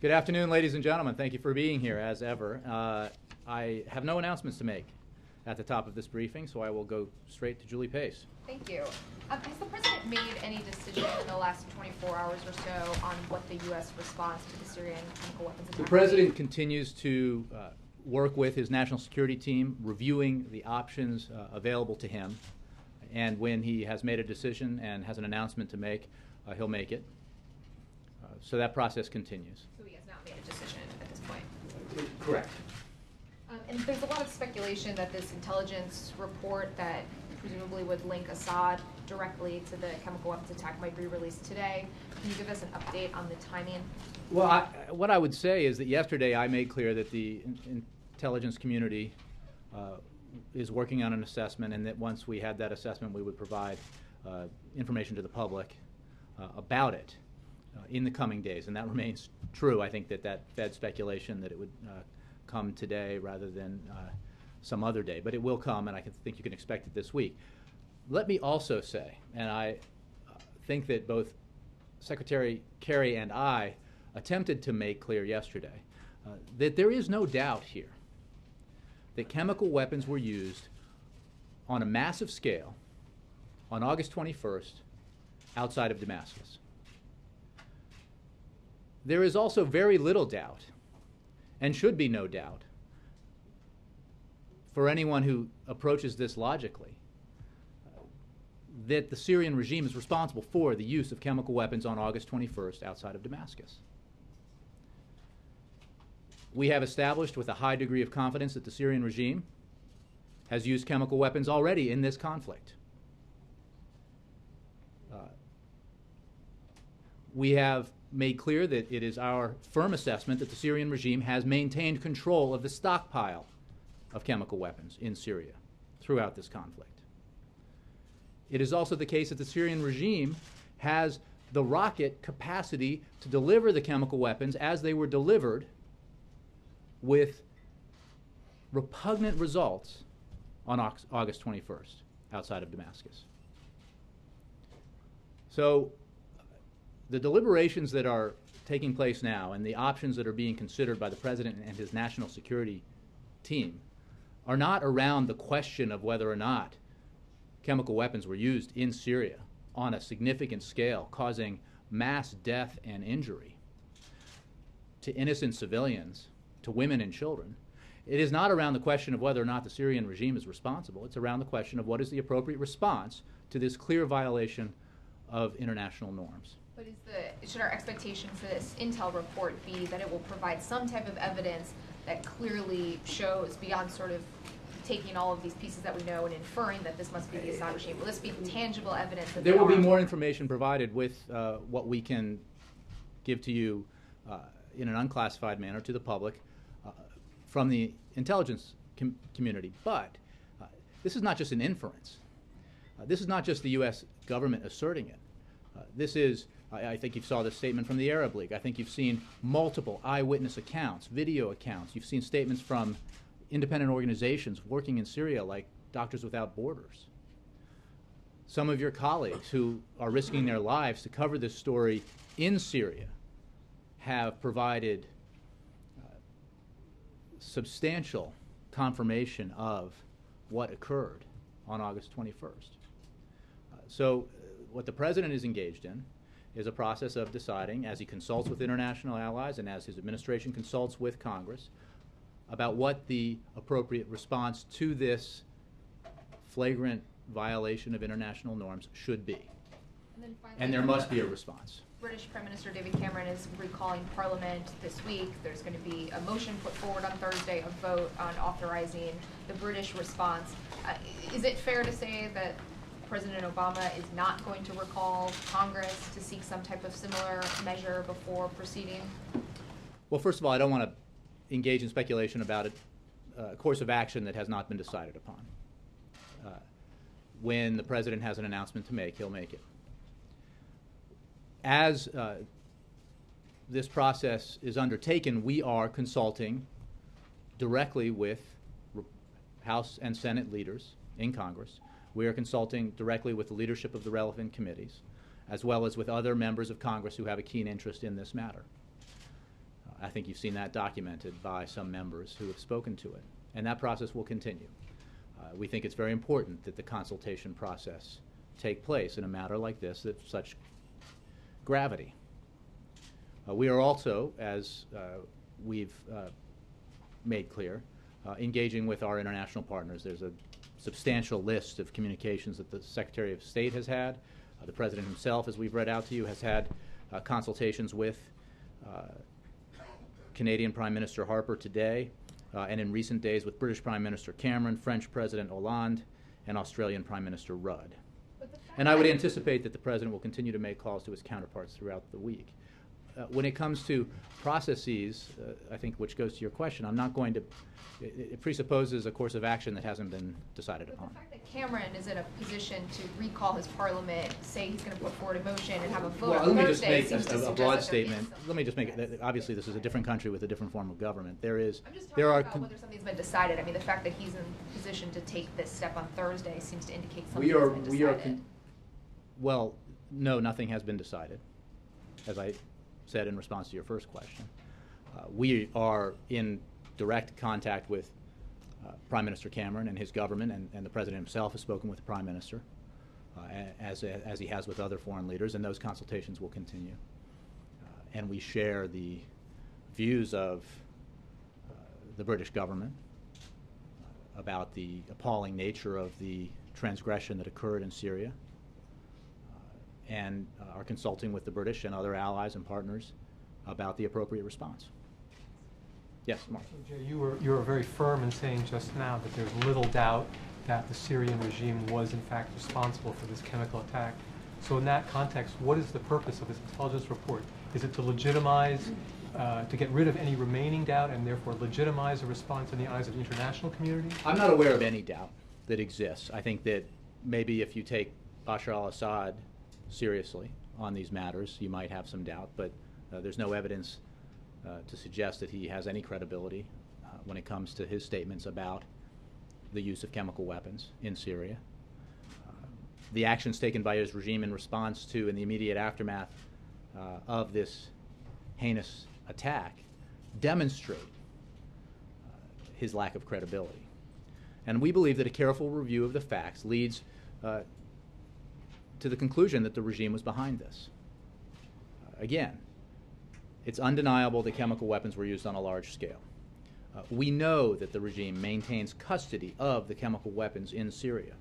Good afternoon, ladies and gentlemen. Thank you for being here, as ever. I have no announcements to make at the top of this briefing, so I will go straight to Julie Pace. Thank you. Has the President made any decision in the last 24 hours or so on what the U.S. response to the Syrian chemical weapons attack? The President continues to work with his national security team, reviewing the options available to him. And when he has made a decision and has an announcement to make, he'll make it. So that process continues. So he has not made a decision at this point? Correct. And there's a lot of speculation that this intelligence report that presumably would link Assad directly to the chemical weapons attack might be released today. Can you give us an update on the timing? Well, what I would say is that yesterday I made clear that the intelligence community is working on an assessment, and that once we had that assessment, we would provide information to the public about it in the coming days, and that remains true. I think that fed speculation that it would come today rather than some other day, but it will come, and I think you can expect it this week. Let me also say, and I think that both Secretary Kerry and I attempted to make clear yesterday that there is no doubt here that chemical weapons were used on a massive scale on August 21st outside of Damascus. There is also very little doubt, and should be no doubt, for anyone who approaches this logically, that the Syrian regime is responsible for the use of chemical weapons on August 21st outside of Damascus. We have established with a high degree of confidence that the Syrian regime has used chemical weapons already in this conflict. We have made clear that it is our firm assessment that the Syrian regime has maintained control of the stockpile of chemical weapons in Syria throughout this conflict. It is also the case that the Syrian regime has the rocket capacity to deliver the chemical weapons as they were delivered, with repugnant results on August 21st outside of Damascus. So the deliberations that are taking place now and the options that are being considered by the President and his national security team are not around the question of whether or not chemical weapons were used in Syria on a significant scale, causing mass death and injury to innocent civilians, to women and children. It is not around the question of whether or not the Syrian regime is responsible. It's around the question of what is the appropriate response to this clear violation of international norms. But should our expectation for this intel report be that it will provide some type of evidence that clearly shows, beyond sort of taking all of these pieces that we know and inferring that this must be the Assad regime? Will this be tangible evidence that there will be more information provided with what we can give to you in an unclassified manner to the public from the intelligence community. But this is not just an inference. This is not just the U.S. government asserting it. This is, I think you saw this statement from the Arab League. I think you've seen multiple eyewitness accounts, video accounts. You've seen statements from independent organizations working in Syria like Doctors Without Borders. Some of your colleagues who are risking their lives to cover this story in Syria have provided substantial confirmation of what occurred on August 21st. So what the President is engaged in is a process of deciding, as he consults with international allies and as his administration consults with Congress, about what the appropriate response to this flagrant violation of international norms should be. And there must be a response. British Prime Minister David Cameron is recalling Parliament this week. There's going to be a motion put forward on Thursday, a vote on authorizing the British response. Is it fair to say that President Obama is not going to recall Congress to seek some type of similar measure before proceeding? Well, first of all, I don't want to engage in speculation about a course of action that has not been decided upon. When the President has an announcement to make, he'll make it. As this process is undertaken, we are consulting directly with House and Senate leaders in Congress. We are consulting directly with the leadership of the relevant committees, as well as with other members of Congress who have a keen interest in this matter. think you've seen that documented by some members who have spoken to it. And that process will continue. We think it's very important that the consultation process take place in a matter like this of such gravity. We are also, as we've made clear, engaging with our international partners. There's a substantial list of communications that the Secretary of State has had. The President himself, as we've read out to you, has had consultations with Canadian Prime Minister Harper today, and in recent days with British Prime Minister Cameron, French President Hollande, and Australian Prime Minister Rudd. And I would anticipate that the President will continue to make calls to his counterparts throughout the week. When it comes to processes, I think, which goes to your question, I'm not going to, it presupposes a course of action that hasn't been decided upon. The fact that Cameron is in a position to recall his parliament, say he's going to put forward a motion and have a vote on Thursday, seems to a suggest broad that statement. Let me just make it, obviously this is a different country with a different form of government. I'm just talking about whether something's been decided. I mean, the fact that he's in position to take this step on Thursday seems to indicate something has been decided. Well, no, nothing has been decided, as I said in response to your first question. We are in direct contact with Prime Minister Cameron and his government, and the President himself has spoken with the Prime Minister, as he has with other foreign leaders, and those consultations will continue. And we share the views of the British government about the appalling nature of the transgression that occurred in Syria, and are consulting with the British and other allies and partners about the appropriate response. Yes, Mark. Jay, you were very firm in saying just now that there's little doubt that the Syrian regime was in fact responsible for this chemical attack. So in that context, what is the purpose of this intelligence report? Is it to legitimize, to get rid of any remaining doubt and therefore legitimize a response in the eyes of the international community? I'm not aware of any doubt that exists. I think that maybe if you take Bashar al-Assad seriously on these matters, you might have some doubt, but there's no evidence to suggest that he has any credibility when it comes to his statements about the use of chemical weapons in Syria. The actions taken by his regime in response to, in the immediate aftermath of this heinous attack, demonstrate his lack of credibility. And we believe that a careful review of the facts leads to the conclusion that the regime was behind this. Again, it's undeniable that chemical weapons were used on a large scale. We know that the regime maintains custody of the chemical weapons in Syria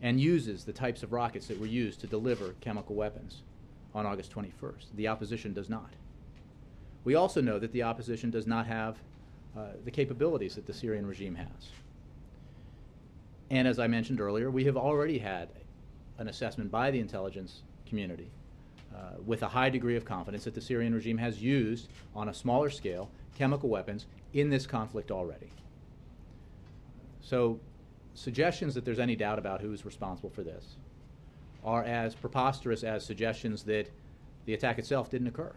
and uses the types of rockets that were used to deliver chemical weapons on August 21st. The opposition does not. We also know that the opposition does not have the capabilities that the Syrian regime has. And as I mentioned earlier, we have already had an assessment by the intelligence community with a high degree of confidence that the Syrian regime has used, on a smaller scale, chemical weapons in this conflict already. So suggestions that there's any doubt about who's responsible for this are as preposterous as suggestions that the attack itself didn't occur.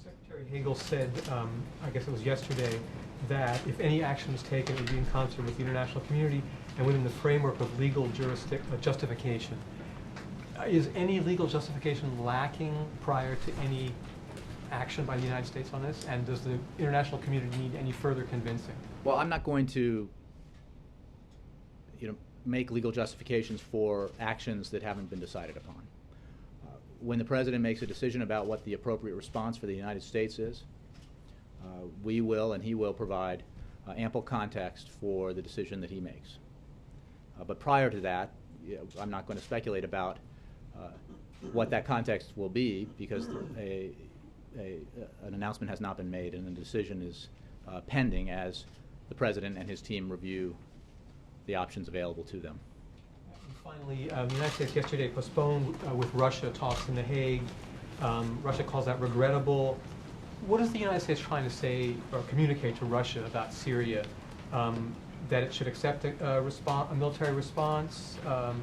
Secretary Hagel said, I guess it was yesterday, that if any action is taken, it would be in concert with the international community and within the framework of legal justification. Is any legal justification lacking prior to any action by the United States on this? And does the international community need any further convincing? Well, I'm not going to make legal justifications for actions that haven't been decided upon. When the President makes a decision about what the appropriate response for the United States is, we will and he will provide ample context for the decision that he makes. But prior to that, I'm not going to speculate about what that context will be, because an announcement has not been made and a decision is pending as the President and his team review the options available to them. And finally, the United States yesterday postponed with Russia talks in The Hague. Russia calls that regrettable. What is the United States trying to say or communicate to Russia about Syria? That it should accept a military response,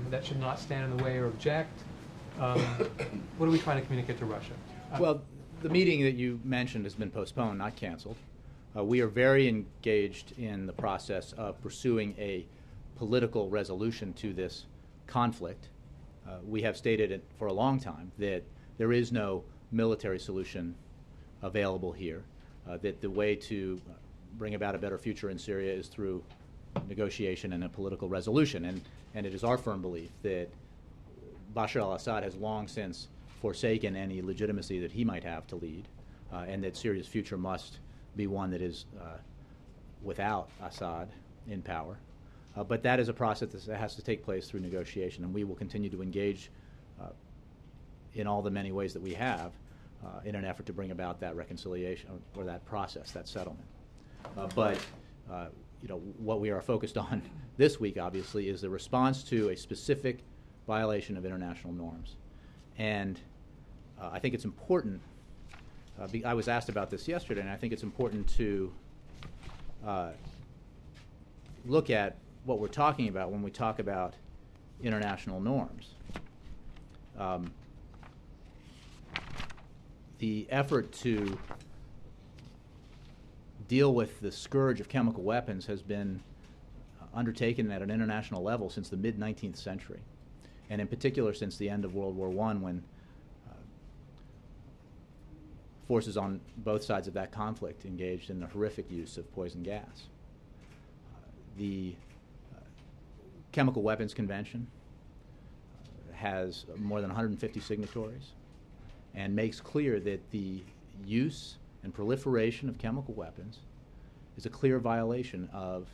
that should not stand in the way or object? What are we trying to communicate to Russia? Well, the meeting that you mentioned has been postponed, not canceled. We are very engaged in the process of pursuing a political resolution to this conflict. We have stated it for a long time that there is no military solution available here, that the way to bring about a better future in Syria is through negotiation and a political resolution. And it is our firm belief that Bashar al-Assad has long since forsaken any legitimacy that he might have to lead, and that Syria's future must be one that is without Assad in power. But that is a process that has to take place through negotiation, and we will continue to engage in all the many ways that we have in an effort to bring about that reconciliation or that process, that settlement. But what we are focused on this week, obviously, is the response to a specific violation of international norms. And I think it's important, I was asked about this yesterday, and I think it's important to look at what we're talking about when we talk about international norms. The effort to deal with the scourge of chemical weapons has been undertaken at an international level since the mid-19th century, and in particular since the end of World War I, when forces on both sides of that conflict engaged in the horrific use of poison gas. The Chemical Weapons Convention has more than 150 signatories and makes clear that the use and proliferation of chemical weapons is a clear violation of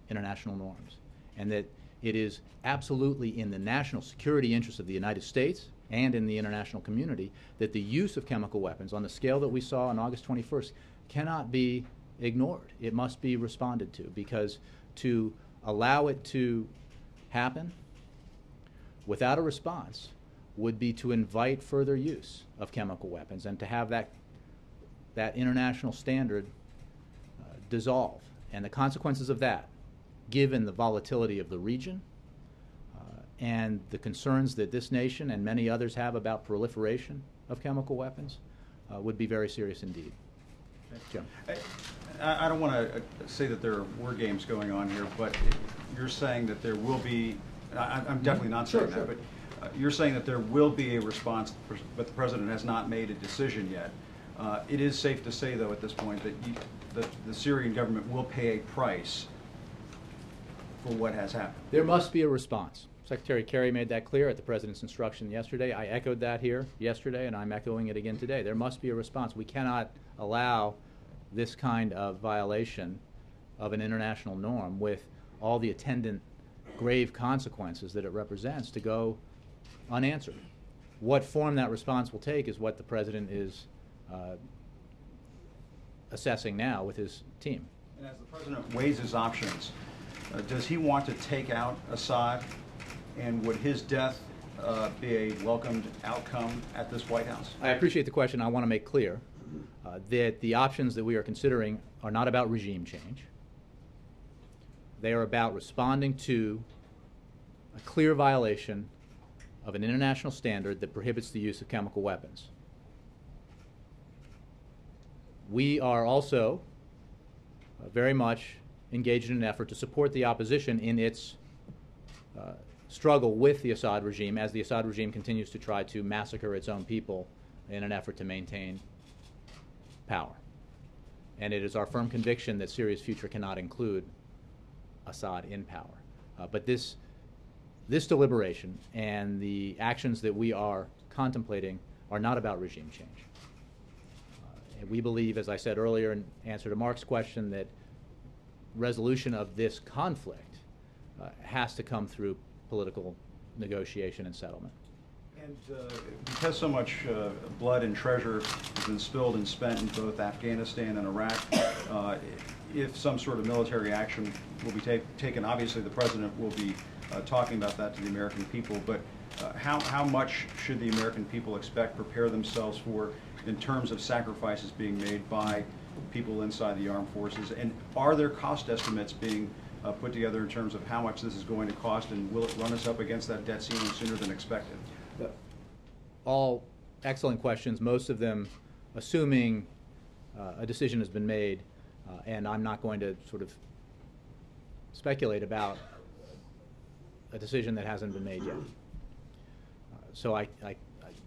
international norms, and that it is absolutely in the national security interest of the United States and in the international community that the use of chemical weapons on the scale that we saw on August 21st cannot be ignored. It must be responded to, because to allow it to happen without a response would be to invite further use of chemical weapons and to have that international standard dissolve. And the consequences of that, given the volatility of the region and the concerns that this nation and many others have about proliferation of chemical weapons, would be very serious indeed. Jim. I don't want to say that there are war games going on here, but you're saying that there will be, I'm definitely not saying that, but you're saying that there will be a response, but the President has not made a decision yet. It is safe to say, though, at this point, that the Syrian government will pay a price for what has happened. There must be a response. Secretary Kerry made that clear at the President's instruction yesterday. I echoed that here yesterday, and I'm echoing it again today. There must be a response. We cannot allow this kind of violation of an international norm with all the attendant grave consequences that it represents to go unanswered. What form that response will take is what the President is assessing now with his team. And as the President weighs his options, does he want to take out Assad, and would his death be a welcomed outcome at this White House? I appreciate the question. I want to make clear that the options that we are considering are not about regime change. They are about responding to a clear violation of an international standard that prohibits the use of chemical weapons. We are also very much engaged in an effort to support the opposition in its struggle with the Assad regime as the Assad regime continues to try to massacre its own people in an effort to maintain power. And it is our firm conviction that Syria's future cannot include Assad in power. But this deliberation and the actions that we are contemplating are not about regime change. And we believe, as I said earlier in answer to Mark's question, that resolution of this conflict has to come through political negotiation and settlement. And because so much blood and treasure has been spilled and spent in both Afghanistan and Iraq, if some sort of military action will be taken, obviously the President will be talking about that to the American people, but how much should the American people prepare themselves for in terms of sacrifices being made by people inside the armed forces? And are there cost estimates being put together in terms of how much this is going to cost, and will it run us up against that debt ceiling sooner than expected? All excellent questions, most of them assuming a decision has been made, and I'm not going to sort of speculate about a decision that hasn't been made yet. So a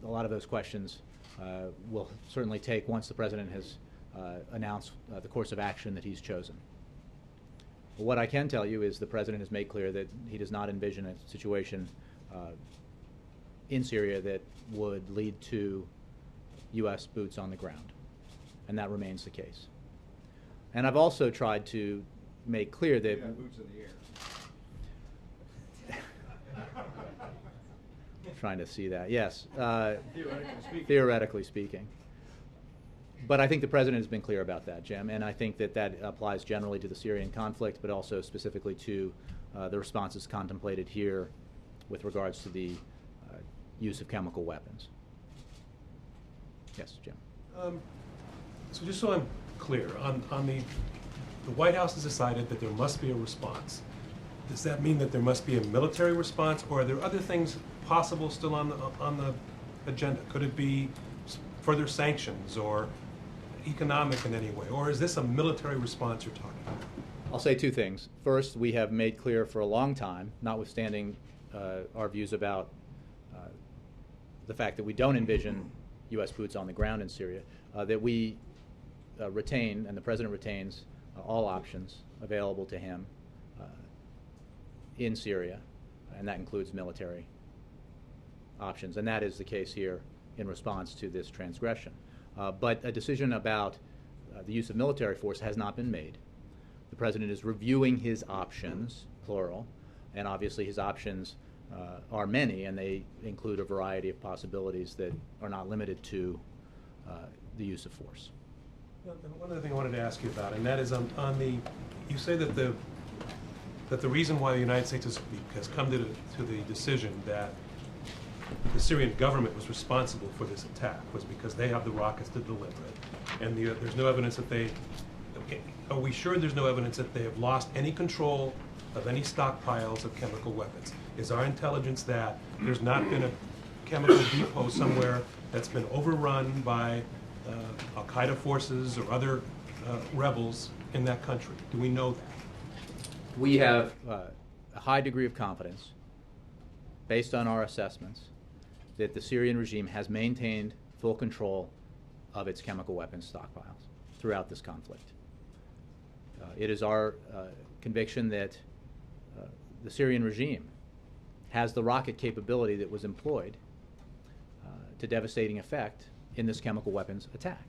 lot of those questions will certainly take once the President has announced the course of action that he's chosen. What I can tell you is the President has made clear that he does not envision a situation in Syria that would lead to U.S. boots on the ground, and that remains the case. And I've also tried to make clear that... You have boots in the air. Trying to see that, yes. Theoretically speaking. But I think the President has been clear about that, Jim, and I think that that applies generally to the Syrian conflict, but also specifically to the responses contemplated here with regards to the use of chemical weapons. Yes, Jim. So just so I'm clear, on the White House has decided that there must be a response. Does that mean that there must be a military response, or are there other things possible still on the agenda? Could it be further sanctions or economic in any way, or is this a military response you're talking about? I'll say two things. First, we have made clear for a long time, notwithstanding our views about the fact that we don't envision U.S. boots on the ground in Syria, that we retain, and the President retains, all options available to him in Syria, and that includes military options, and that is the case here in response to this transgression. But a decision about the use of military force has not been made. The President is reviewing his options, plural, and obviously his options are many, and they include a variety of possibilities that are not limited to the use of force. And one other thing I wanted to ask you about, and that is on the, you say that the reason why the United States has come to the decision that the Syrian government was responsible for this attack was because they have the rockets to deliver it, and there's no evidence that they. Are we sure there's no evidence that they have lost any control of any stockpiles of chemical weapons? Is our intelligence that there's not been a chemical depot somewhere that's been overrun by Al-Qaeda forces or other rebels in that country? Do we know that? We have a high degree of confidence, based on our assessments, that the Syrian regime has maintained full control of its chemical weapons stockpiles throughout this conflict. It is our conviction that the Syrian regime has the rocket capability that was employed to devastating effect in this chemical weapons attack.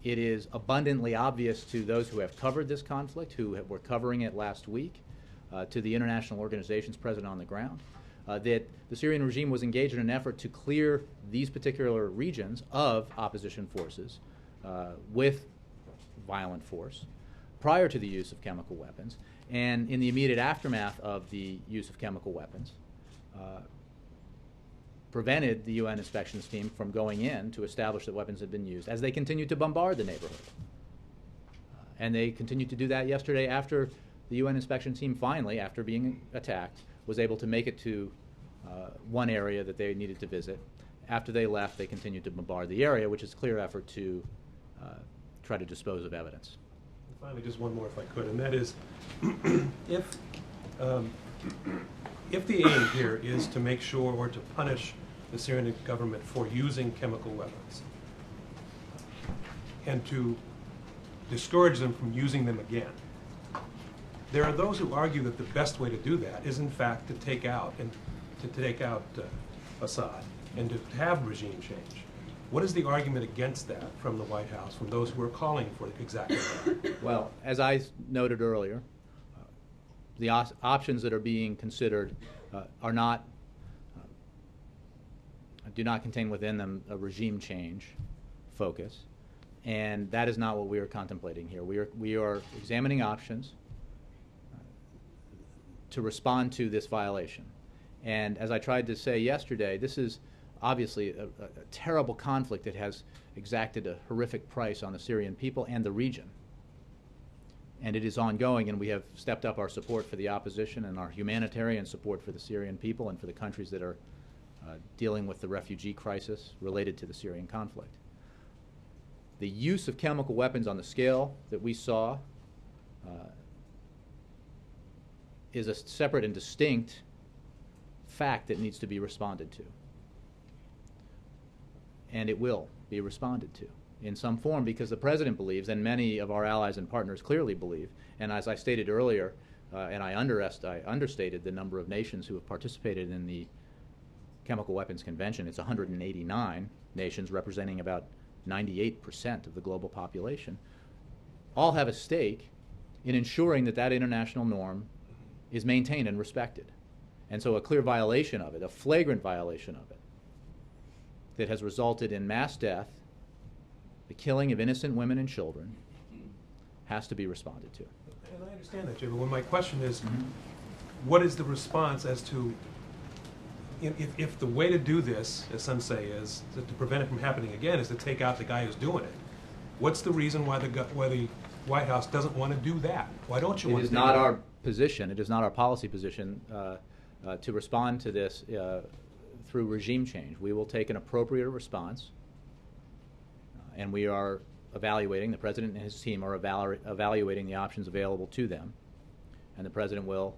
It is abundantly obvious to those who have covered this conflict, who were covering it last week, to the international organizations present on the ground, that the Syrian regime was engaged in an effort to clear these particular regions of opposition forces with violent force prior to the use of chemical weapons, and in the immediate aftermath of the use of chemical weapons, prevented the UN inspections team from going in to establish that weapons had been used as they continued to bombard the neighborhood. And they continued to do that yesterday after the UN inspection team finally, after being attacked, was able to make it to one area that they needed to visit. After they left, they continued to bombard the area, which is a clear effort to try to dispose of evidence. And finally, just one more if I could, and that is if the aim here is to make sure or to punish the Syrian government for using chemical weapons and to discourage them from using them again, there are those who argue that the best way to do that is in fact to take out Assad and to have regime change. What is the argument against that from the White House, from those who are calling for exactly that? Well, as I noted earlier, the options that are being considered are not, do not contain within them a regime change focus, and that is not what we are contemplating here. We are examining options to respond to this violation. And as I tried to say yesterday, this is obviously a terrible conflict that has exacted a horrific price on the Syrian people and the region. And it is ongoing, and we have stepped up our support for the opposition and our humanitarian support for the Syrian people and for the countries that are dealing with the refugee crisis related to the Syrian conflict. The use of chemical weapons on the scale that we saw is a separate and distinct fact that needs to be responded to. and it will be responded to in some form, because the President believes, and many of our allies and partners clearly believe, and as I stated earlier, and I understated the number of nations who have participated in the Chemical Weapons Convention. It's 189 nations, representing about 98% of the global population, all have a stake in ensuring that that international norm is maintained and respected. And so a clear violation of it, a flagrant violation of it, that has resulted in mass death, the killing of innocent women and children, has to be responded to. And I understand that, Jay, but my question is, what is the response as to, if the way to do this, as some say, is to prevent it from happening again, is to take out the guy who's doing it? What's the reason why the White House doesn't want to do that? Why don't you want to do that? It is not our position, it is not our policy position to respond to this through regime change. We will take an appropriate response, and we are evaluating, the President and his team are evaluating the options available to them, and the President will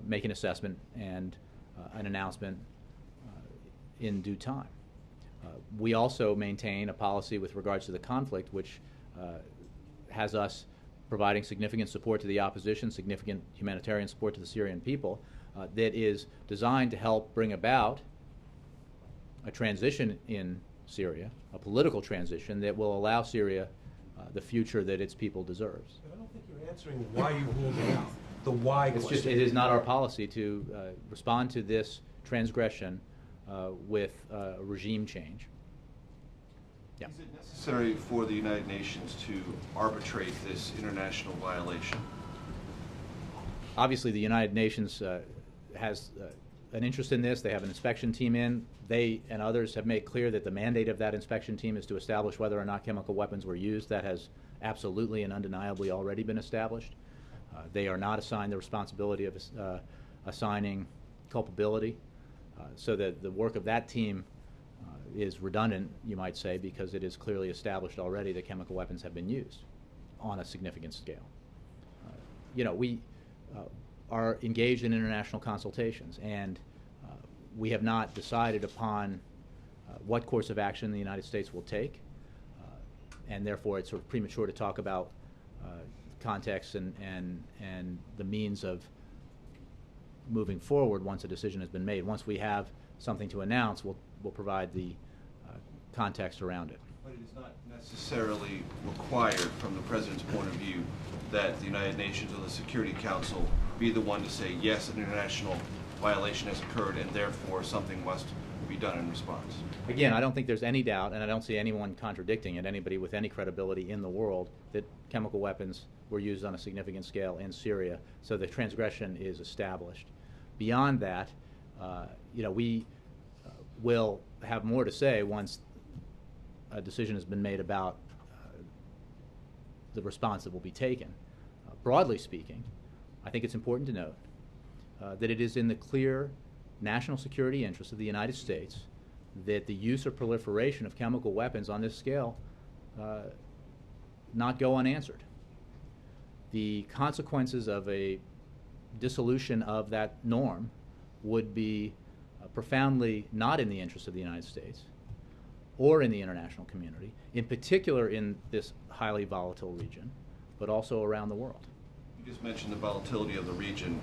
make an assessment and an announcement in due time. We also maintain a policy with regards to the conflict, which has us providing significant support to the opposition, significant humanitarian support to the Syrian people, that is designed to help bring about a transition in Syria, a political transition that will allow Syria the future that its people deserves. But I don't think you're answering why you ruled it out. The why It's question. just, it is not our policy to respond to this transgression with regime change. Yeah. Is it necessary for the United Nations to arbitrate this international violation? Obviously, the United Nations has an interest in this. They have an inspection team in. They and others have made clear that the mandate of that inspection team is to establish whether or not chemical weapons were used. That has absolutely and undeniably already been established. They are not assigned the responsibility of assigning culpability. So that the work of that team is redundant, you might say, because it is clearly established already that chemical weapons have been used on a significant scale. We are engaged in international consultations, and we have not decided upon what course of action the United States will take, and therefore it's sort of premature to talk about context and the means of moving forward once a decision has been made. Once we have something to announce, we'll provide the context around it. But it is not necessarily required from the President's point of view that the United Nations or the Security Council be the one to say, yes, an international violation has occurred and therefore something must be done in response. Again, I don't think there's any doubt, and I don't see anyone contradicting it, anybody with any credibility in the world, that chemical weapons were used on a significant scale in Syria, so the transgression is established. Beyond that, we will have more to say once a decision has been made about the response that will be taken. Broadly speaking, I think it's important to note that it is in the clear national security interest of the United States that the use or proliferation of chemical weapons on this scale not go unanswered. The consequences of a dissolution of that norm would be profoundly not in the interest of the United States or in the international community, in particular in this highly volatile region, but also around the world. You just mentioned the volatility of the region.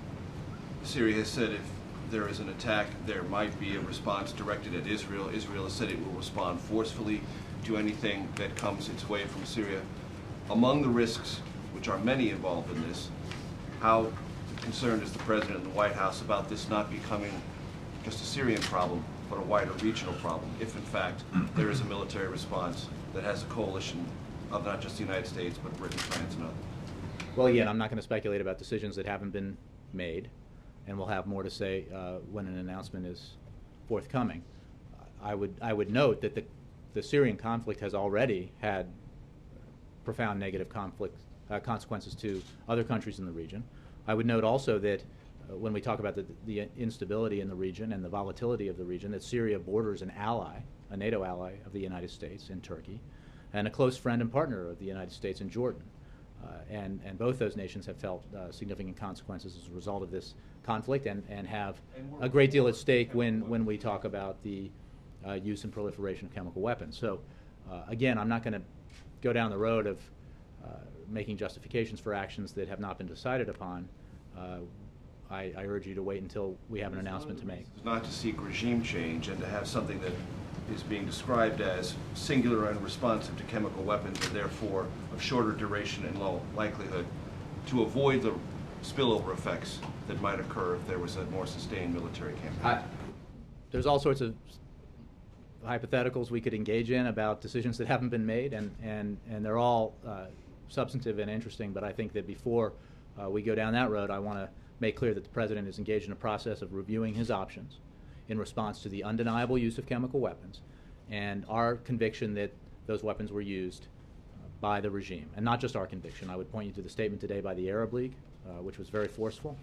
Syria has said if there is an attack, there might be a response directed at Israel. Israel has said it will respond forcefully to anything that comes its way from Syria. Among the risks, which are many involved in this, how concerned is the President and the White House about this not becoming just a Syrian problem, but a wider regional problem, if in fact there is a military response that has a coalition of not just the United States, but Britain, France, and others? Well, again, I'm not going to speculate about decisions that haven't been made, and we'll have more to say when an announcement is forthcoming. I would note that the Syrian conflict has already had profound negative consequences to other countries in the region. I would note also that when we talk about the instability in the region and the volatility of the region, that Syria borders an ally, a NATO ally of the United States in Turkey, and a close friend and partner of the United States in Jordan. And both those nations have felt significant consequences as a result of this conflict and have a great deal at stake when we talk about the use and proliferation of chemical weapons. So again, I'm not going to go down the road of making justifications for actions that have not been decided upon. I urge you to wait until we have an announcement to make. Not to seek regime change and to have something that is being described as singular and responsive to chemical weapons and therefore of shorter duration and low likelihood, to avoid the spillover effects that might occur if there was a more sustained military campaign. There's all sorts of hypotheticals we could engage in about decisions that haven't been made, and they're all substantive and interesting, but I think that before we go down that road, I want to make clear that the President is engaged in a process of reviewing his options in response to the undeniable use of chemical weapons and our conviction that those weapons were used by the regime. And not just our conviction. I would point you to the statement today by the Arab League, which was very forceful,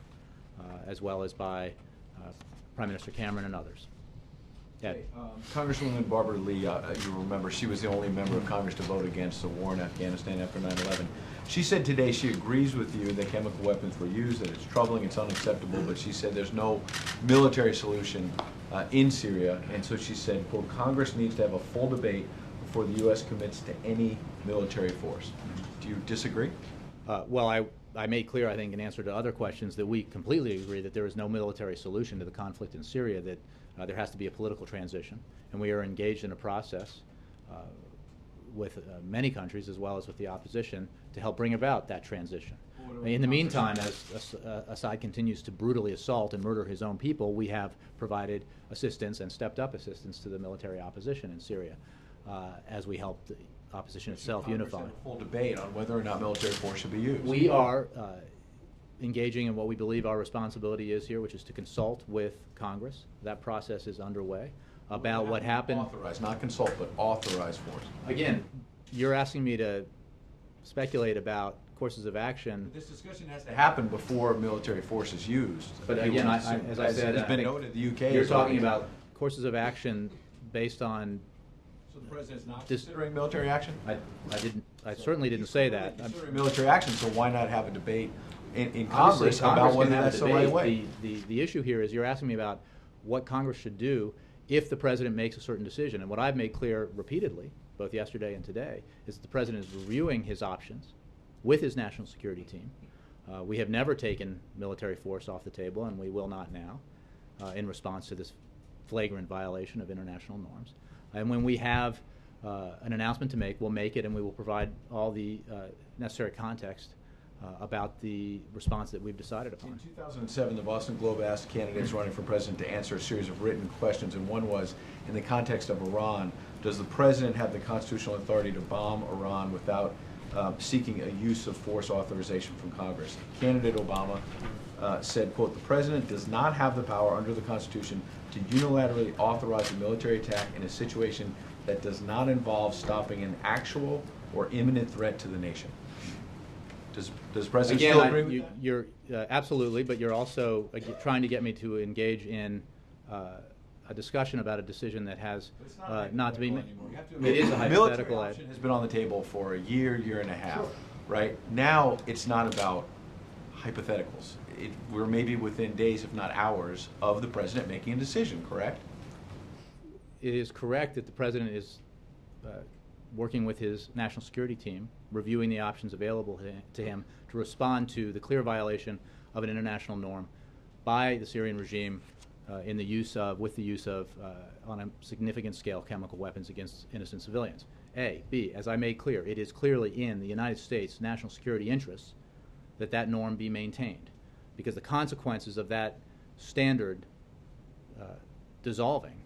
as well as by Prime Minister Cameron and others. Ed. Congresswoman Barbara Lee, you remember, she was the only member of Congress to vote against the war in Afghanistan after 9/11. She said today she agrees with you that chemical weapons were used, that it's troubling, it's unacceptable, but she said there's no military solution in Syria, and so she said, quote, Congress needs to have a full debate before the U.S. commits to any military force. Do you disagree? Well, I made clear, I think, in answer to other questions, that we completely agree that there is no military solution to the conflict in Syria, that there has to be a political transition, and we are engaged in a process with many countries as well as with the opposition to help bring about that transition. In the meantime, as Assad continues to brutally assault and murder his own people, we have provided assistance and stepped up assistance to the military opposition in Syria as we help the opposition itself unify. Have a full debate on whether or not military force should be used. We are engaging in what we believe our responsibility is here, which is to consult with Congress. That process is underway about what happened. Authorize, not consult, but authorize force. Again, you're asking me to speculate about courses of action. This discussion has to happen before military force is used. But again, as I said, has been noted, the UK you're is talking about courses of action based on. So the president's not considering military action? I certainly didn't say that. Considering military action, so why not have a debate in Obviously, Congress about whether can have a that's the right debate. way? The issue here is you're asking me about what Congress should do if the president makes a certain decision. And what I've made clear repeatedly, both yesterday and today, is that the president is reviewing his options with his national security team. We have never taken military force off the table, and we will not now, in response to this flagrant violation of international norms. And when we have an announcement to make, we'll make it, and we will provide all the necessary context about the response that we've decided upon. In 2007, the Boston Globe asked candidates running for president to answer a series of written questions, and one was, in the context of Iran, does the president have the constitutional authority to bomb Iran without seeking a use of force authorization from Congress? Candidate Obama said, quote, the president does not have the power under the Constitution to unilaterally authorize a military attack in a situation that does not involve stopping an actual or imminent threat to the nation. Does the president still agree with that? You're absolutely, but you're also trying to get me to engage in a discussion about a decision that has not to be made. It is a hypothetical. Military option has been on the table for a year, year and a half, right? Now it's not about hypotheticals. We're maybe within days, if not hours, of the president making a decision, correct? It is correct that the president is working with his national security team, reviewing the options available to him to respond to the clear violation of an international norm by the Syrian regime with the use of, on a significant scale, chemical weapons against innocent civilians. A. B. As I made clear, it is clearly in the United States' national security interests that that norm be maintained, because the consequences of that standard dissolving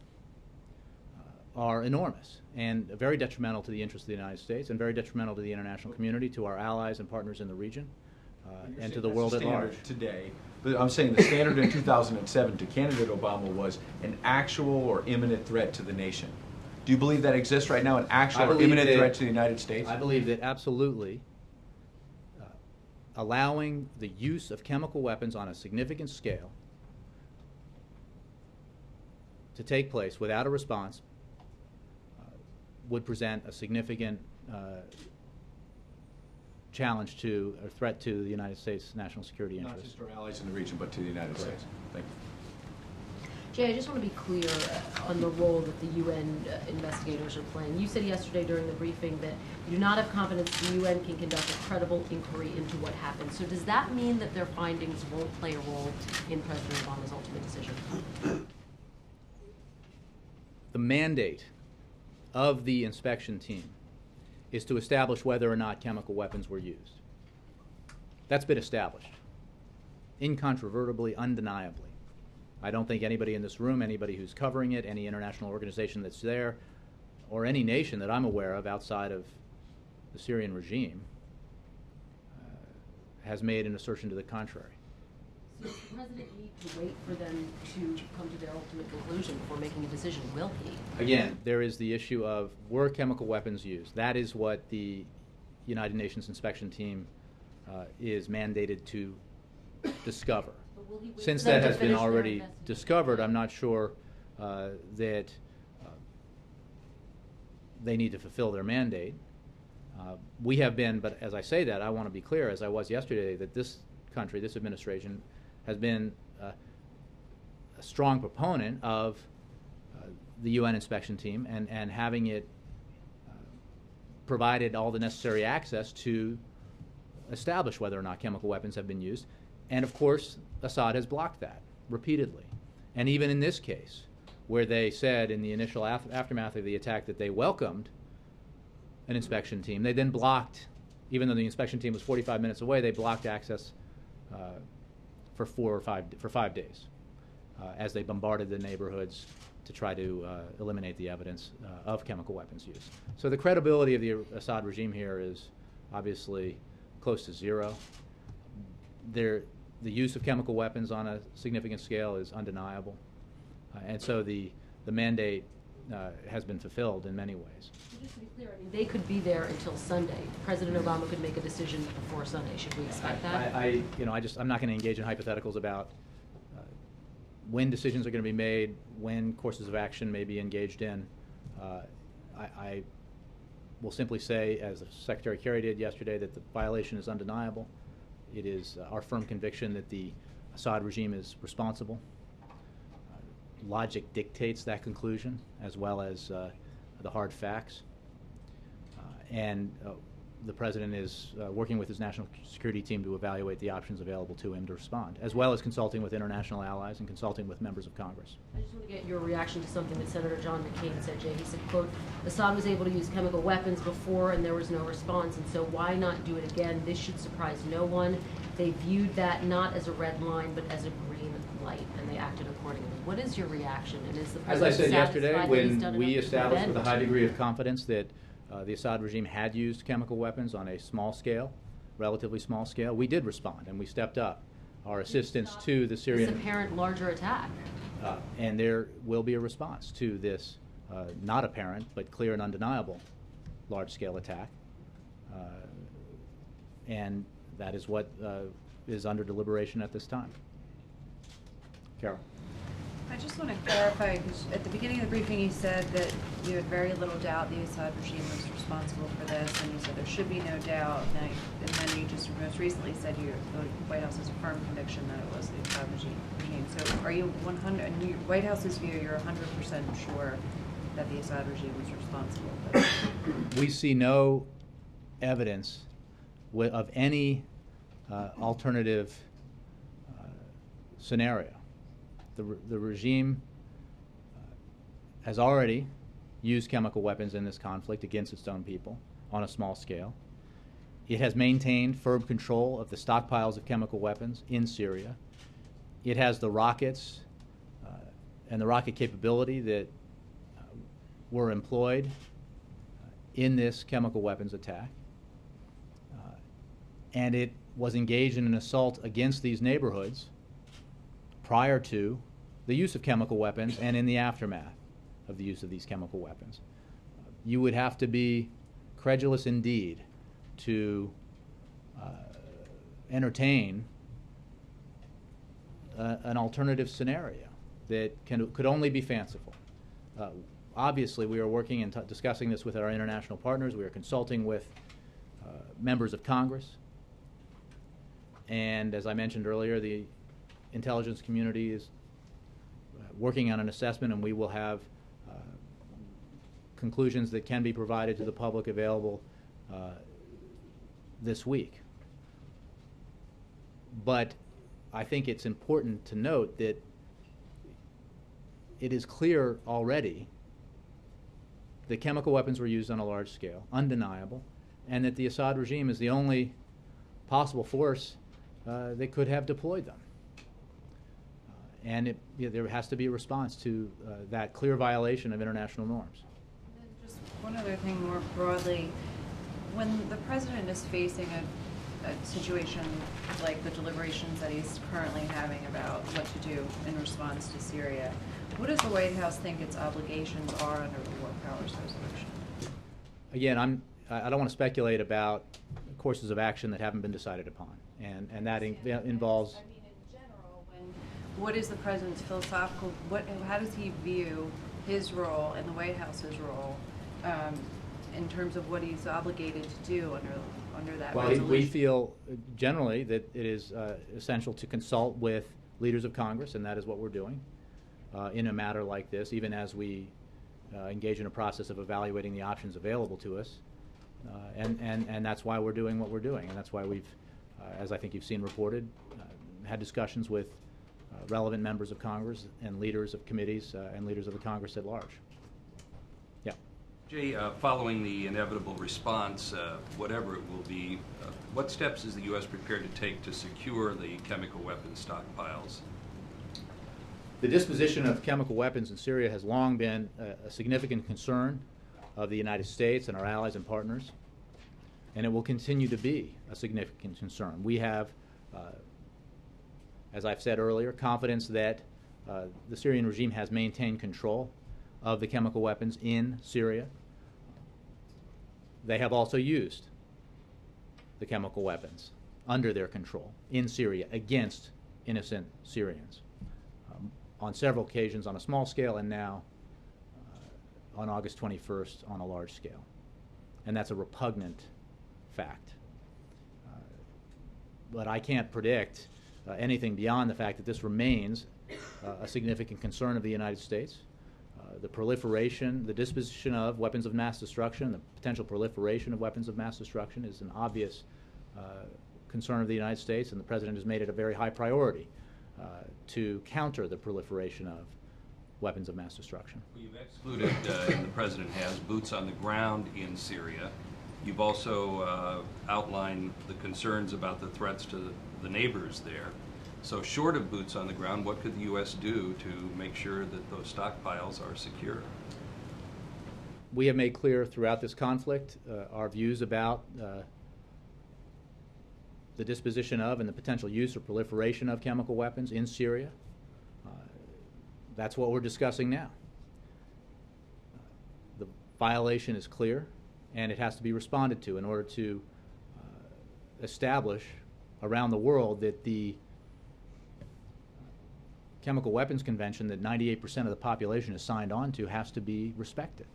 are enormous and very detrimental to the interests of the United States and very detrimental to the international community, to our allies and partners in the region, and to the world at large. Today, but I'm saying the standard in 2007 to candidate Obama was an actual or imminent threat to the nation. Do you believe that exists right now, an actual or imminent threat to the United States? I believe that absolutely allowing the use of chemical weapons on a significant scale to take place without a response would present a significant challenge to, or threat to, the United States' national security interests. Not just our allies in the region, but to the United States. Thank you. Jay, I just want to be clear on the role that the UN investigators are playing. You said yesterday during the briefing that you do not have confidence the UN can conduct a credible inquiry into what happened. So does that mean that their findings won't play a role in President Obama's ultimate decision? The mandate of the inspection team is to establish whether or not chemical weapons were used. That's been established, incontrovertibly, undeniably. I don't think anybody in this room, anybody who's covering it, any international organization that's there, or any nation that I'm aware of outside of the Syrian regime has made an assertion to the contrary. So does the President need to wait for them to come to their ultimate conclusion before making a decision? Will he? Again, there is the issue of, were chemical weapons used? That is what the United Nations inspection team is mandated to discover. But will he wait Since for them that to has been finish their already investigation? discovered, I'm not sure that they need to fulfill their mandate. We have been, but as I say that, I want to be clear, as I was yesterday, that this country, this administration, has been a strong proponent of the UN inspection team and having it provided all the necessary access to establish whether or not chemical weapons have been used. And of course, Assad has blocked that repeatedly. And even in this case, where they said in the initial aftermath of the attack that they welcomed an inspection team, they then blocked, even though the inspection team was 45 minutes away, they blocked access for 5 days as they bombarded the neighborhoods to try to eliminate the evidence of chemical weapons use. So the credibility of the Assad regime here is obviously close to zero. The use of chemical weapons on a significant scale is undeniable. And so the mandate has been fulfilled in many ways. So just to be clear, I mean, they could be there until Sunday. President Obama could make a decision before Sunday. Should we expect that? I'm not going to engage in hypotheticals about when decisions are going to be made, when courses of action may be engaged in. I will simply say, as Secretary Kerry did yesterday, that the violation is undeniable. It is our firm conviction that the Assad regime is responsible. Logic dictates that conclusion, as well as the hard facts. And the President is working with his national security team to evaluate the options available to him to respond, as well as consulting with international allies and consulting with members of Congress. I just want to get your reaction to something that Senator John McCain said, Jay. He said, quote, Assad was able to use chemical weapons before and there was no response, and so why not do it again? This should surprise no one. They viewed that not as a red line, but as a green light, and they acted accordingly. What is your reaction? And is the As I President said yesterday, satisfied that he's done when we enough to established with a prevent? high degree of confidence that the Assad regime had used chemical weapons on a small scale, relatively small scale, we did respond, and we stepped up our assistance to the This Syrian. apparent larger attack. And there will be a response to this not apparent but clear and undeniable large-scale attack. And that is what is under deliberation at this time. Carol. I just want to clarify, because at the beginning of the briefing you said that you had very little doubt the Assad regime was responsible for this, and you said there should be no doubt. And then you just most recently said the White House has a firm conviction that it was the Assad regime. So are you 100, in your White House's view, you're 100% sure that the Assad regime was responsible? We see no evidence of any alternative scenario. The regime has already used chemical weapons in this conflict against its own people on a small scale. It has maintained firm control of the stockpiles of chemical weapons in Syria. It has the rockets and the rocket capability that were employed in this chemical weapons attack. And it was engaged in an assault against these neighborhoods prior to the use of chemical weapons and in the aftermath of the use of these chemical weapons. You would have to be credulous indeed to entertain an alternative scenario that could only be fanciful. Obviously, we are working and discussing this with our international partners. We are consulting with members of Congress. And as I mentioned earlier, the intelligence community is working on an assessment, and we will have conclusions that can be provided to the public available this week. But I think it's important to note that it is clear already that chemical weapons were used on a large scale, undeniable, and that the Assad regime is the only possible force that could have deployed them. And there has to be a response to that clear violation of international norms. And then just one other thing more broadly, when the president is facing a situation like the deliberations that he's currently having about what to do in response to Syria, what does the White House think its obligations are under the War Powers Resolution? Again, I don't want to speculate about courses of action that haven't been decided upon, and that involves. I mean, in general, what is the president's philosophical? How does he view his role and the White House's role in terms of what he's obligated to do under that resolution? We feel generally that it is essential to consult with leaders of Congress, and that is what we're doing in a matter like this, even as we engage in a process of evaluating the options available to us. And that's why we're doing what we're doing, and that's why we've, as I think you've seen reported, had discussions with relevant members of Congress and leaders of committees and leaders of the Congress at large. Yeah. Jay, following the inevitable response, whatever it will be, what steps is the U.S. prepared to take to secure the chemical weapons stockpiles? The disposition of chemical weapons in Syria has long been a significant concern of the United States and our allies and partners, and it will continue to be a significant concern. We have, as I've said earlier, confidence that the Syrian regime has maintained control of the chemical weapons in Syria. They have also used the chemical weapons under their control in Syria against innocent Syrians on several occasions on a small scale, and now on August 21st on a large scale. And that's a repugnant fact. But I can't predict anything beyond the fact that this remains a significant concern of the United States. The proliferation, the disposition of weapons of mass destruction, the potential proliferation of weapons of mass destruction is an obvious concern of the United States, and the President has made it a very high priority to counter the proliferation of weapons of mass destruction. Well, you've excluded, and the President has, boots on the ground in Syria. You've also outlined the concerns about the threats to the neighbors there. So short of boots on the ground, what could the U.S. do to make sure that those stockpiles are secure? We have made clear throughout this conflict our views about the disposition of and the potential use or proliferation of chemical weapons in Syria. That's what we're discussing now. The violation is clear, and it has to be responded to in order to establish around the world that the Chemical Weapons Convention that 98% of the population is signed on to has to be respected,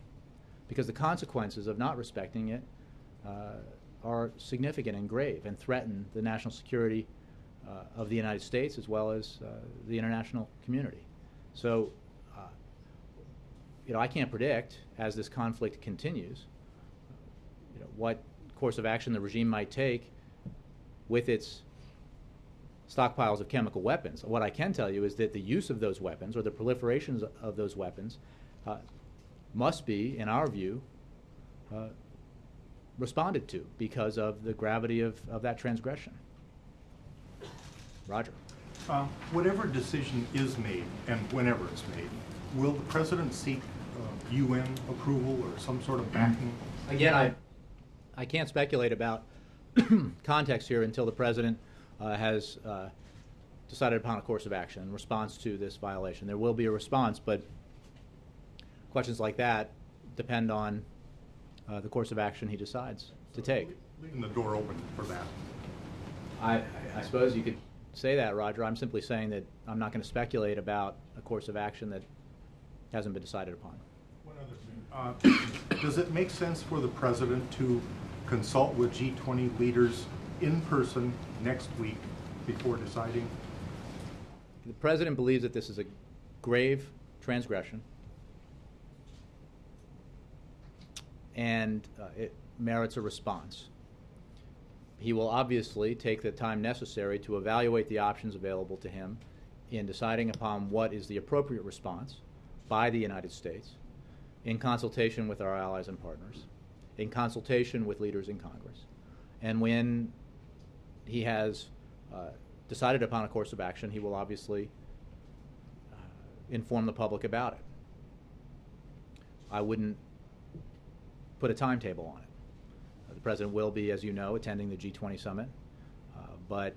because the consequences of not respecting it are significant and grave and threaten the national security of the United States as well as the international community. So, I can't predict, as this conflict continues, what course of action the regime might take with its stockpiles of chemical weapons. What I can tell you is that the use of those weapons or the proliferations of those weapons must be, in our view, responded to because of the gravity of that transgression. Roger. Whatever decision is made, and whenever it's made, will the President seek UN approval or some sort of backing? Again, I can't speculate about context here until the President has decided upon a course of action in response to this violation. There will be a response, but questions like that depend on the course of action he decides to take. Leaving the door open for that. I suppose you could say that, Roger. I'm simply saying that I'm not going to speculate about a course of action that hasn't been decided upon. One other thing. Does it make sense for the President to consult with G20 leaders in person next week before deciding? The President believes that this is grave transgression, and it merits a response. He will obviously take the time necessary to evaluate the options available to him in deciding upon what is the appropriate response by the United States, in consultation with our allies and partners, in consultation with leaders in Congress. And when he has decided upon a course of action, he will obviously inform the public about it. I wouldn't put a timetable on it. The President will be, as you know, attending the G20 summit, but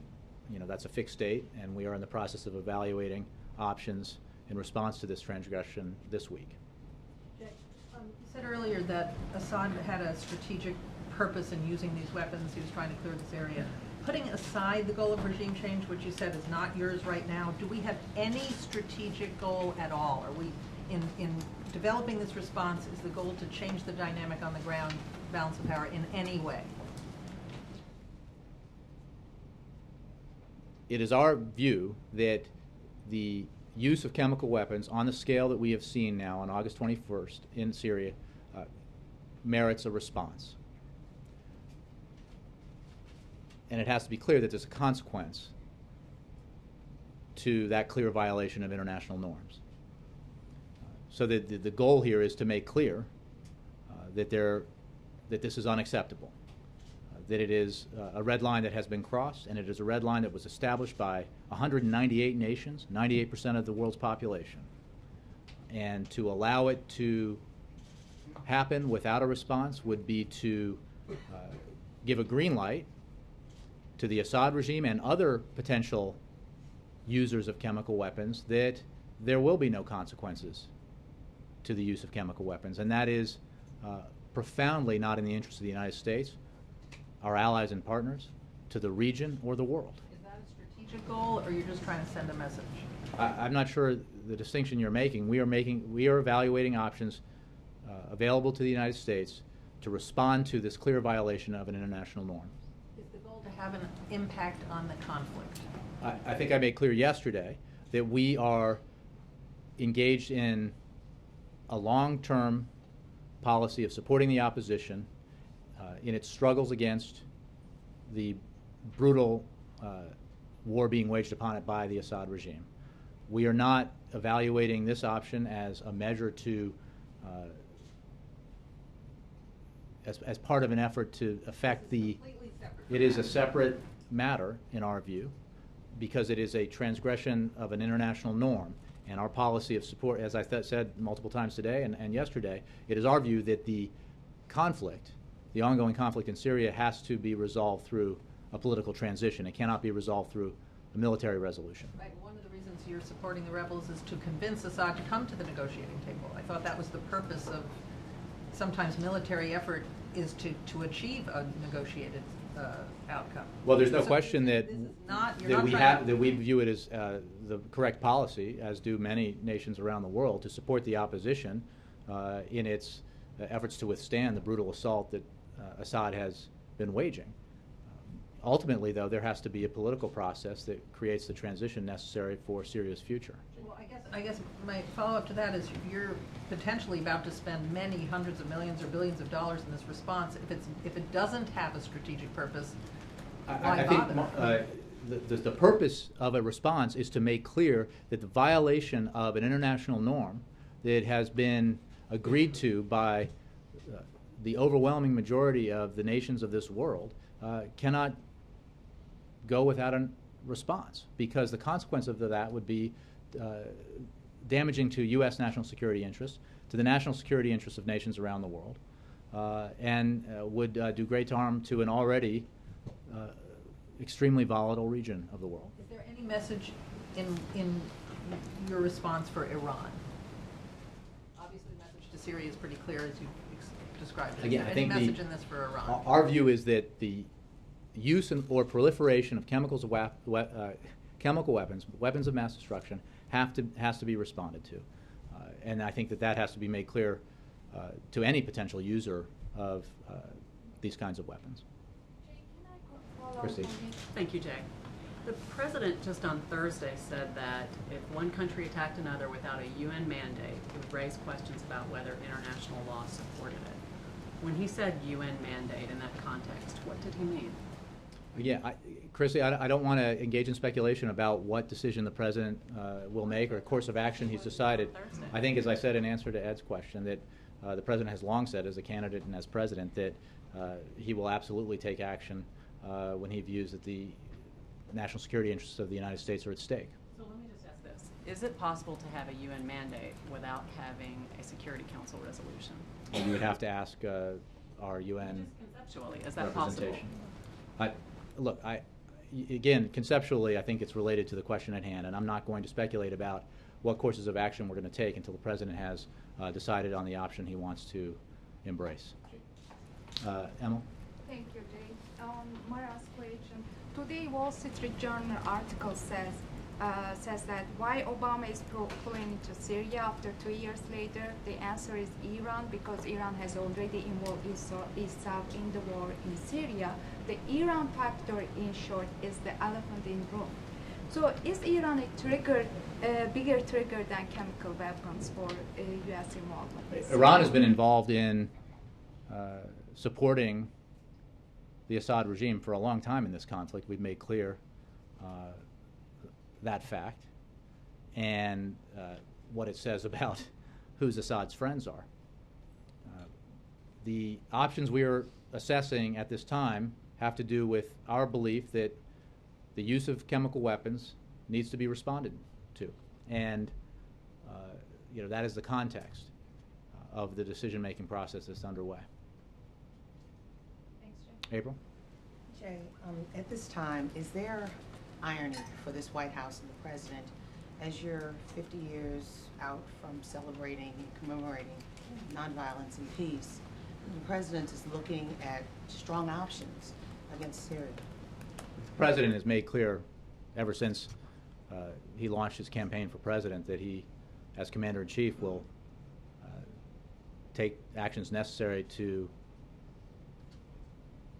that's a fixed date, and we are in the process of evaluating options in response to this transgression this week. Jay, you said earlier that Assad had a strategic purpose in using these weapons. He was trying to clear this area. Putting aside the goal of regime change, which you said is not yours right now, do we have any strategic goal at all? Are we, in developing this response, is the goal to change the dynamic on the ground, balance of power, in any way? It is our view that the use of chemical weapons on the scale that we have seen now on August 21st in Syria merits a response. And it has to be clear that there's a consequence to that clear violation of international norms. So the goal here is to make clear that this is unacceptable, that it is a red line that has been crossed, and it is a red line that was established by 198 nations, 98% of the world's population. And to allow it to happen without a response would be to give a green light to the Assad regime and other potential users of chemical weapons that there will be no consequences to the use of chemical weapons. And that is profoundly not in the interest of the United States, our allies and partners, to the region or the world. Is that a strategic goal, or you're just trying to send a message? I'm not sure the distinction you're making. We are evaluating options available to the United States to respond to this clear violation of an international norm. Is the goal to have an impact on the conflict? I think I made clear yesterday that we are engaged in a long-term policy of supporting the opposition in its struggles against the brutal war being waged upon it by the Assad regime. We are not evaluating this option as a measure to, as part of an effort to affect the, it is a separate matter in our view, because it is a transgression of an international norm. And our policy of support, as I said multiple times today and yesterday, it is our view that the conflict, the ongoing conflict in Syria, has to be resolved through a political transition. It cannot be resolved through a military resolution. Right. One of the reasons you're supporting the rebels is to convince Assad to come to the negotiating table. I thought that was the purpose of sometimes military effort, is to achieve a negotiated outcome. Well, there's no question that we view it as the correct policy, as do many nations around the world, to support the opposition in its efforts to withstand the brutal assault that Assad has been waging. Ultimately, though, there has to be a political process that creates the transition necessary for Syria's future. Well, I guess my follow-up to that is you're potentially about to spend many hundreds of millions or billions of dollars in this response. If it doesn't have a strategic purpose, why bother? The purpose of a response is to make clear that the violation of an international norm that has been agreed to by the overwhelming majority of the nations of this world cannot go without a response, because the consequence of that would be damaging to U.S. national security interests, to the national security interests of nations around the world, and would do great harm to an already extremely volatile region of the world. Is there any message in your response for Iran? Obviously, the message to Syria is pretty clear, as you described it. Again, I think any message in this for Iran? Our view is that the use or proliferation of chemical weapons, weapons of mass destruction, has to be responded to, and I think that has to be made clear to any potential user of these kinds of weapons. Jay, can I follow up Christy. on this? Thank you, Jay. The president just on Thursday said that if one country attacked another without a UN mandate, it would raise questions about whether international law supported it. When he said UN mandate in that context, what did he mean? Yeah, Chrissy, I don't want to engage in speculation about what decision the president will make or course of action he's decided. I think, as I said in answer to Ed's question, that the president has long said as a candidate and as president that he will absolutely take action when he views that the national security interests of the United States are at stake. So let me just ask this. Is it possible to have a UN mandate without having a Security Council resolution? And we would have to ask our UN Just conceptually, is that possible? Look, again, conceptually, I think it's related to the question at hand, and I'm not going to speculate about what courses of action we're going to take until the president has decided on the option he wants to embrace. Emma? Thank you, Jay. My last question. Today, Wall Street Journal article says that why Obama is pulling into Syria after 2 years later. The answer is Iran, because Iran has already involved itself in the war in Syria. The Iran factor, in short, is the elephant in the room. So is Iran a bigger trigger than chemical weapons for U.S. involvement? Iran has been involved in supporting the Assad regime for a long time in this conflict. We've made clear that fact and what it says about who's Assad's friends are. The options we are assessing at this time have to do with our belief that the use of chemical weapons needs to be responded to, and that is the context of the decision-making process that's underway. Thanks, Jay. April? Jay, at this time, is there irony for this White House and the president as you're 50 years out from celebrating and commemorating nonviolence and peace? The president is looking at strong options against Syria. The president has made clear ever since he launched his campaign for president that he, as commander-in-chief, will take actions necessary to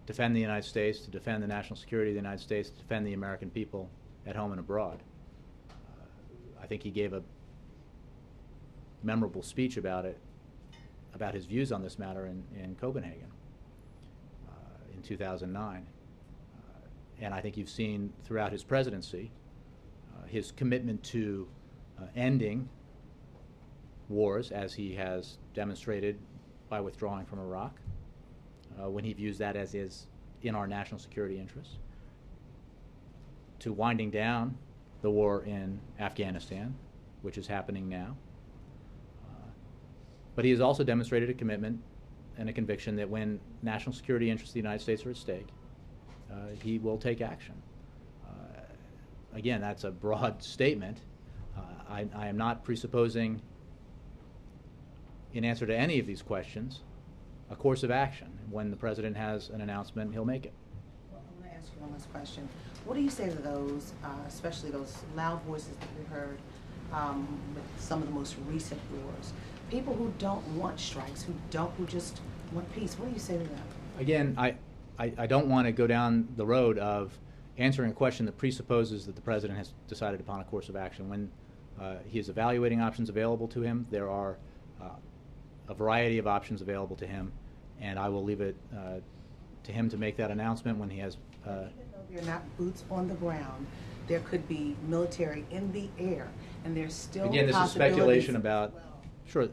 defend the United States, to defend the national security of the United States, to defend the American people at home and abroad. I think he gave a memorable speech about it, about his views on this matter in Copenhagen in 2009. And I think you've seen throughout his presidency his commitment to ending wars, as he has demonstrated by withdrawing from Iraq, when he views that as is in our national security interests, to winding down the war in Afghanistan, which is happening now. But he has also demonstrated a commitment and a conviction that when national security interests of the United States are at stake, he will take action. Again, that's a broad statement. I am not presupposing, in answer to any of these questions, a course of action. When the president has an announcement, he'll make it. Well, I'm going to ask you one last question. What do you say to those, especially those loud voices that we heard with some of the most recent wars? People who don't want strikes, who just want peace. What do you say to them? Again, I don't want to go down the road of answering a question that presupposes that the president has decided upon a course of action. When he is evaluating options available to him, there are a variety of options available to him, and I will leave it to him to make that announcement when he has. Even though they're not boots on the ground, there could be military in the air, and there's still Again, this is speculation about. Well. Sure,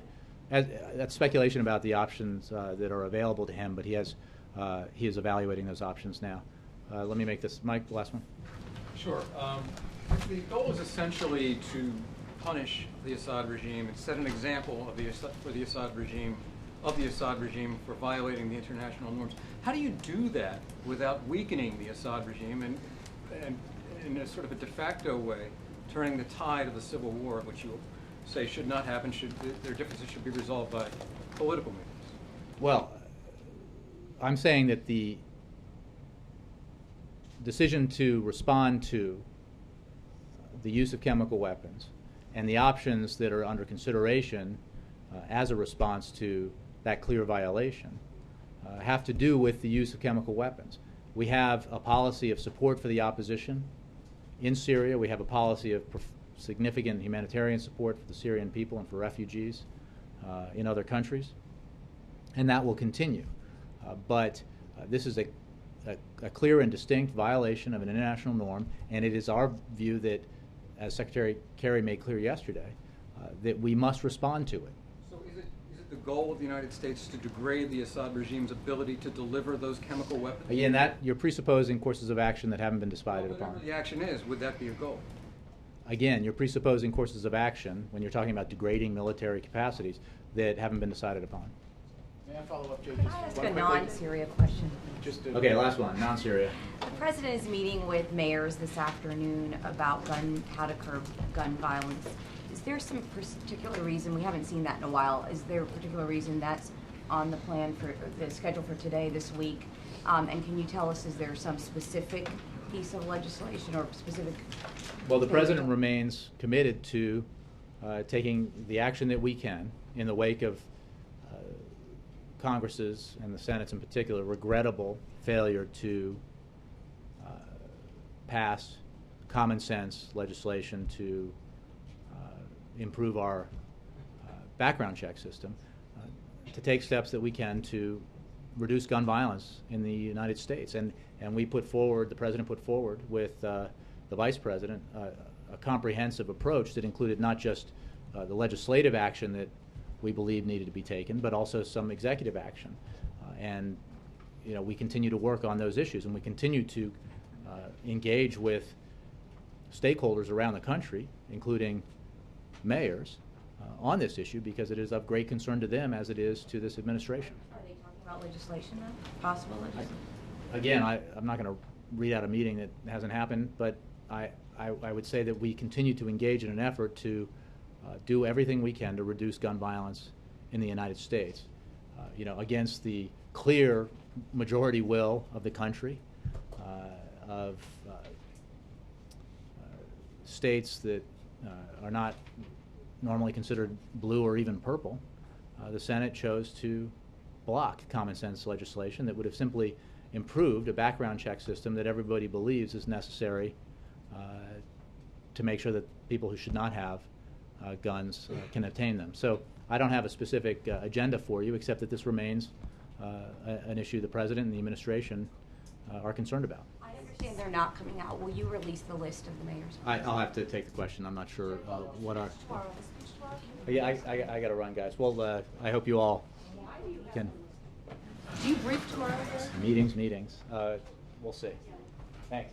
that's speculation about the options that are available to him, but he is evaluating those options now. Let me make this, Mike, last one. Sure. The goal is essentially to punish the Assad regime and set an example of the Assad regime for violating the international norms. How do you do that without weakening the Assad regime and in a sort of a de facto way, turning the tide of the civil war, which you say should not happen, their differences should be resolved by political means? Well, I'm saying that the decision to respond to the use of chemical weapons and the options that are under consideration as a response to that clear violation have to do with the use of chemical weapons. We have a policy of support for the opposition in Syria. We have a policy of significant humanitarian support for the Syrian people and for refugees in other countries, and that will continue. But this is a clear and distinct violation of an international norm, and it is our view that, as Secretary Kerry made clear yesterday, that we must respond to it. So is it the goal of the United States to degrade the Assad regime's ability to deliver those chemical weapons? Again, that you're presupposing courses of action that haven't been decided Well, upon. whatever the action is, would that be a goal? Again, you're presupposing courses of action when you're talking about degrading military capacities that haven't been decided upon. May I follow up, Jay? Could I ask a non-Syria question? Okay, last one, non-Syria. The president is meeting with mayors this afternoon about how to curb gun violence. Is there some particular reason, we haven't seen that in a while, is there a particular reason that's on the plan for the schedule for today, this week? And can you tell us, is there some specific piece of legislation or specific? Well, the president remains committed to taking the action that we can in the wake of Congress's, and the Senate's in particular, regrettable failure to pass common sense legislation to improve our background check system, to take steps that we can to reduce gun violence in the United States. And we put forward, the president put forward with the vice president, a comprehensive approach that included not just the legislative action that we believe needed to be taken, but also some executive action. And we continue to work on those issues, and we continue to engage with stakeholders around the country, including mayors, on this issue, because it is of great concern to them as it is to this administration. Are they talking about legislation then? Possible legislation? Again, I'm not going to read out a meeting that hasn't happened, but I would say that we continue to engage in an effort to do everything we can to reduce gun violence in the United States, against the clear majority will of the country, of states that are not normally considered blue or even purple. The Senate chose to block common sense legislation that would have simply improved a background check system that everybody believes is necessary to make sure that people who should not have guns can obtain them. So I don't have a specific agenda for you, except that this remains an issue the president and the administration are concerned about. I understand they're not coming out. Will you release the list of the mayors? I'll have to take the question. I'm not sure what our... Yeah, I got to run, guys. Well, I hope you all can... Do you brief tomorrow? Meetings. We'll see. Thanks.